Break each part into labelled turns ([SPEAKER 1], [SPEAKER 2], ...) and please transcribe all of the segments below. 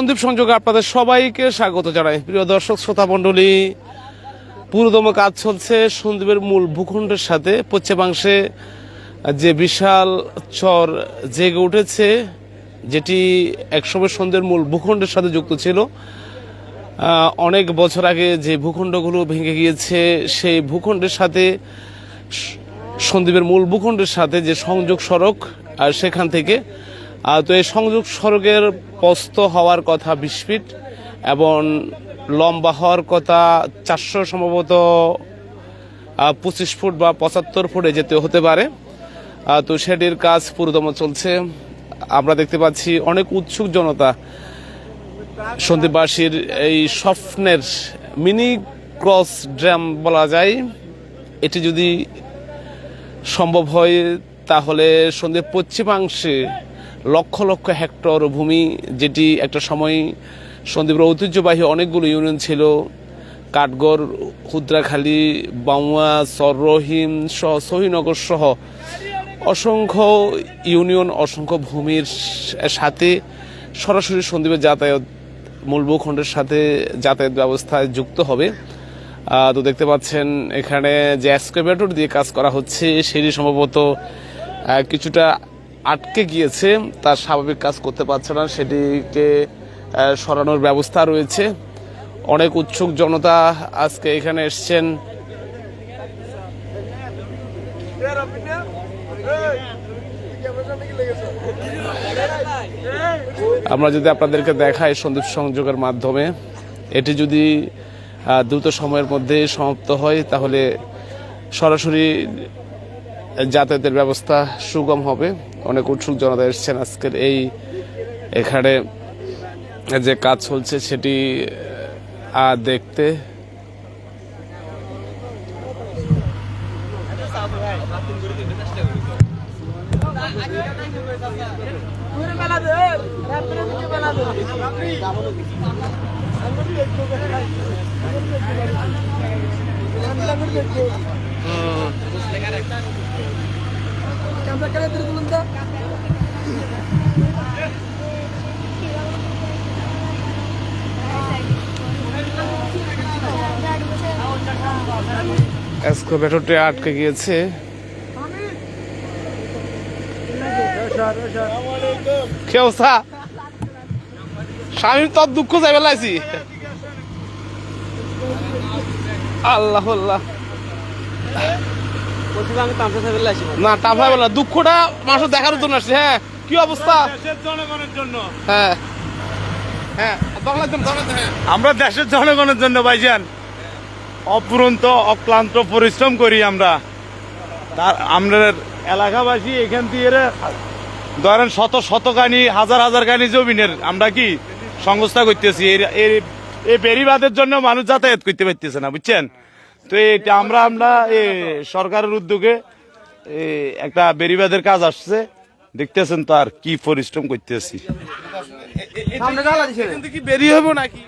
[SPEAKER 1] সন্দীপ সংযোগে আপনাদের সবাইকে স্বাগত জানাই। প্রিয় দর্শক শ্রোতা মণ্ডলী, পুরোদম কাজ চলছে সন্দ্বীপের মূল ভূখণ্ডের সাথে। পশ্চিমাংশে যে বিশাল চর জেগে উঠেছে, যেটি একসময় সন্দ্বীপের মূল ভূখণ্ডের সাথে যুক্ত ছিল। অনেক বছর আগে যে ভূখণ্ডগুলো ভেঙে গিয়েছে, সেই ভূখণ্ডের সাথে সন্দ্বীপের মূল ভূখণ্ডের সাথে যে সংযোগ সড়ক, আর সেখান থেকে তো এই সংযোগ সড়কের প্রস্থ হওয়ার কথা 20 ফিট এবং লম্বা হওয়ার কথা 400 সম্ভবত 25 ফুট বা 75 ফুটে যেতে হতে পারে। তো সেটির কাজ পুরোদম চলছে। আমরা দেখতে পাচ্ছি অনেক উৎসুক জনতা সন্দ্বীপবাসীর এই স্বপ্নের মিনি ক্রস ড্যাম বলা যায়। এটি যদি সম্ভব হয় তাহলে সন্দ্বীপ পশ্চিমাংশে লক্ষ লক্ষ হেক্টর ভূমি, যেটি একটা সময় সন্দ্বীপের ঐতিহ্যবাহী অনেকগুলো ইউনিয়ন ছিল, কাঠগড়, হুদ্রাখালী, বাউয়া, সররহিম সহ সহিনগর সহ অসংখ্য ইউনিয়ন, অসংখ্য ভূমির সাথে সরাসরি সন্দ্বীপের যাতায়াত, মূল ভূখণ্ডের সাথে যাতায়াত ব্যবস্থায় যুক্ত হবে। তো দেখতে পাচ্ছেন এখানে যে এক্সকাভেটর দিয়ে কাজ করা হচ্ছে, সেটি সম্ভবত কিছুটা আটকে গিয়েছে, তার স্বাভাবিক কাজ করতে পারছে না, সেটিকে সরানোর ব্যবস্থা রয়েছে। অনেক উৎসুক জনতা আজকে এখানে এসছেন। আমরা যদি আপনাদেরকে দেখাই সন্দ্বীপ সংযোগের মাধ্যমে, এটি যদি দ্রুত সময়ের মধ্যে সমাপ্ত হয় তাহলে সরাসরি যাতায়াতের ব্যবস্থা সুগম হবে। অনেক উৎসুক জনতা এসছেন আজকের এই এখানে যে কাজ চলছে সেটি দেখতে। এক্সকাভেটরটি আটকে গিয়েছে। কি অবস্থা? স্বামী তোর দুঃখ যাই বেলাইছি। আল্লাহ আল্লাহ, না টাফা বলা, দুঃখটা মানুষ দেখার জন্য আসছে। হ্যাঁ, কি অবস্থা? জনগণের জন্য। হ্যাঁ হ্যাঁ,
[SPEAKER 2] আমরা দেশের জনগণের জন্য ভাইজান অপুরন্ত অক্লান্ত পরিশ্রম করি আমরা। তার আমাদের এলাকাবাসী এখান দিয়ে ধরেন শত শত কানি, হাজার হাজার কানি জমিনের আমরা কি সংস্থা করতেছি। এই বেড়িবাঁধের জন্য মানুষ যাতায়াত করতে পারতেছে না, বুঝছেন? তো এটা আমরা সরকারের উদ্যোগে একটা বেড়িবাঁধের কাজ আসছে, দেখতেছেন তো আর কি পরিশ্রম করতেছি।
[SPEAKER 1] বেরিয়ে হবো নাকি?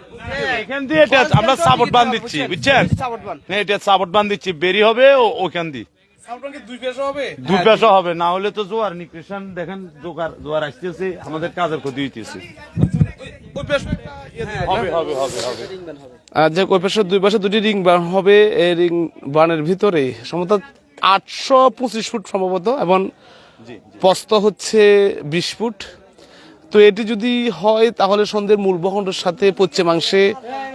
[SPEAKER 2] এখান দিয়ে আমরা সাপোর্ট বান দিচ্ছি, বুঝছেন? এটা সাপোর্ট বান দিচ্ছি, বেরি হবে ওখান দিয়ে দুই পেশা হবে, না হলে তো জোয়ার নিক্রেশন দেখেন, জোয়ার আসতেছে, আমাদের কাজের ক্ষতি হইতেছে।
[SPEAKER 1] যে ওই পাশে দুই পাশে দুটি রিং বান হবে। এই রিং বানের ভিতরে সম্ভবত 825 ফুট সম্ভবত, এবং প্রস্থ হচ্ছে 20 ফুট। তো এটি যদি হয় তাহলে সন্দ্বীপের মূল ভূখণ্ডের সাথে পশ্চিমাংশে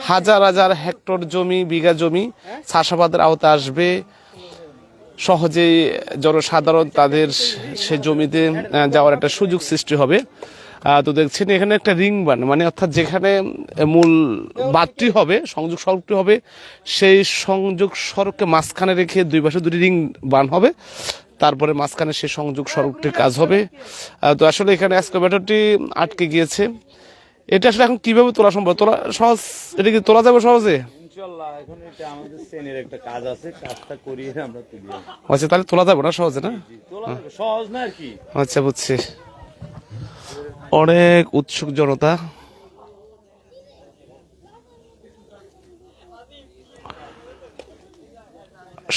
[SPEAKER 1] হাজার হাজার হেক্টর জমি, বিঘা জমি চাষাবাদের আওতা আসবে। সহজেই জনসাধারণ তাদের সে জমিতে যাওয়ার একটা সুযোগ সৃষ্টি হবে। তো দেখছেন এখানে একটা রিং বান, মানে অর্থাৎ যেখানে মূল বাঁধটি হবে, সংযোগ সড়কটি হবে, সেই সংযোগ সড়ককে মাঝখানে রেখে দুই পাশে দুটি রিং বান হবে, তারপরে মাঝখানে সেই সংযোগ সড়কটির কাজ হবে। তো আসলে এখানে এক্সকাভেটরটি আটকে গিয়েছে। এটা আসলে এখন কিভাবে তোলা সম্ভব? তোলা সহজ? এটা কি তোলা যাবে সহজে?
[SPEAKER 2] এখন এটা আমাদের শ্রেণীর একটা কাজ আছে, কাজটা করিয়ে আমরা তুলি।
[SPEAKER 1] আচ্ছা, তাহলে তোলা যাবে না সহজে? না
[SPEAKER 2] সহজ না আর কি।
[SPEAKER 1] আচ্ছা, বুঝছি। অনেক উৎসুক জনতা।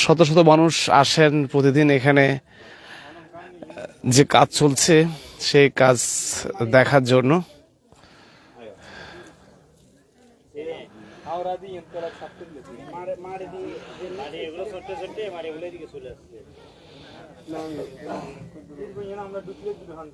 [SPEAKER 1] শত শত মানুষ আসেন প্রতিদিন এখানে যে কাজ চলছে সেই কাজ দেখার জন্য।
[SPEAKER 3] হাওড়া দিয়ে তোরা ছাত্র মারে মারে দিয়ে মারে এগুলো ছোট ছোট মারে এগুলো দিকে চলে আসছে না আমরা ডুপ্লিকেট গ্রহণ